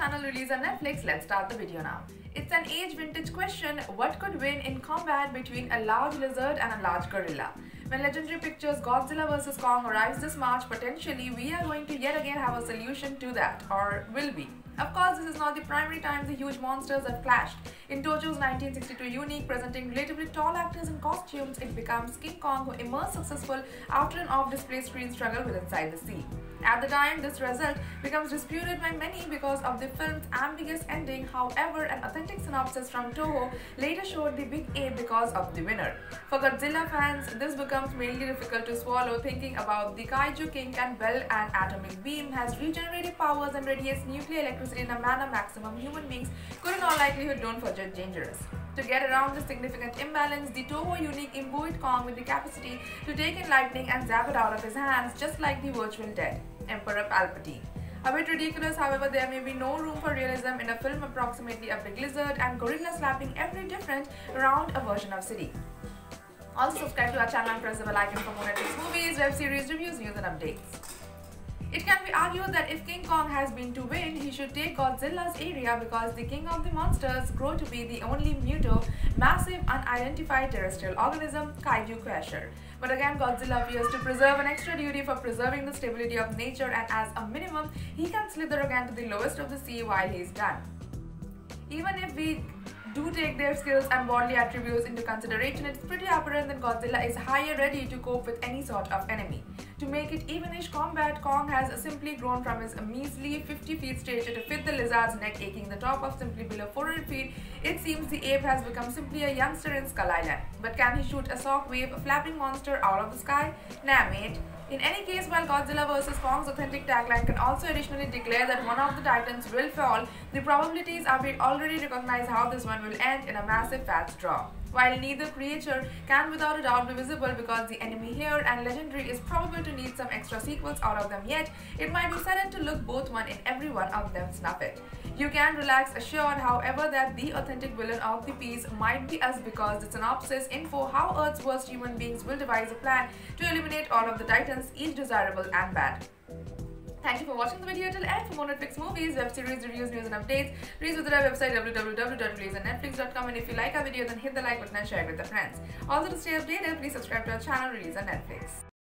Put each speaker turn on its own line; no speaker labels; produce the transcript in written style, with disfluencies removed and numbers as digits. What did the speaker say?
channel Release on Netflix. Let's start the video now. It's an age vintage question: what could win in combat between a large lizard and a large gorilla? When Legendary Pictures' Godzilla vs. Kong arrives this March, potentially we are going to yet again have a solution to that, or will we? Of course, this is not the primary time the huge monsters have clashed. In Tojo's 1962 unique, presenting relatively tall actors in costumes, it becomes King Kong who emerged successful after an off-display screen struggle with Inside the Sea. At the time, this result becomes disputed by many because of the film's ambiguous ending. However, an authentic synopsis from Toho later showed the big ape because of the winner. For Godzilla fans, this becomes mainly difficult to swallow, thinking about the Kaiju King can bell an atomic beam, has regenerative powers and radiates nuclear electricity in a manner maximum human beings could in all likelihood don't forget dangerous. To get around this significant imbalance, the Toho unique imbued Kong with the capacity to take in lightning and zap it out of his hands, just like the virtual dead Emperor Palpatine. A bit ridiculous, however, there may be no room for realism in a film approximately a big lizard and gorilla slapping every different around a version of city. Also subscribe to our channel and press the bell icon for more Netflix movies, web series, reviews, news and updates. It can be argued that if King Kong has been to win, he should take Godzilla's area because the king of the monsters grow to be the only Muto, massive unidentified terrestrial organism, Kaiju Crusher. But again, Godzilla appears to preserve an extra duty for preserving the stability of nature, and as a minimum, he can slither again to the lowest of the sea while he is done. Even if we do take their skills and bodily attributes into consideration, it's pretty apparent that Godzilla is higher ready to cope with any sort of enemy. To make it evenish combat, Kong has simply grown from his measly 50 feet stature to fit the lizard's neck, aching the top of simply below 400 feet. It seems the ape has become simply a youngster in Skull Island. But can he shoot a sock wave, a flapping monster out of the sky? Nah, mate. In any case, while Godzilla vs. Kong's authentic tagline can also additionally declare that one of the titans will fall, the probabilities are we already recognize how this one will end in a massive fat draw. While neither creature can without a doubt be visible because the enemy here and Legendary is probable to need some extra sequels out of them yet, it might be sudden to look both one in every one of them snuff it. You can relax assured, however, that the authentic villain of the piece might be us because the synopsis info how Earth's worst human beings will devise a plan to eliminate all of the titans, each desirable and bad. Thank you for watching the video till end. For more Netflix movies, web series, reviews, news and updates, please visit our website www.releaseonnetflix.com, and if you like our video then hit the like button and share it with your friends. Also to stay updated, please subscribe to our channel Release on Netflix.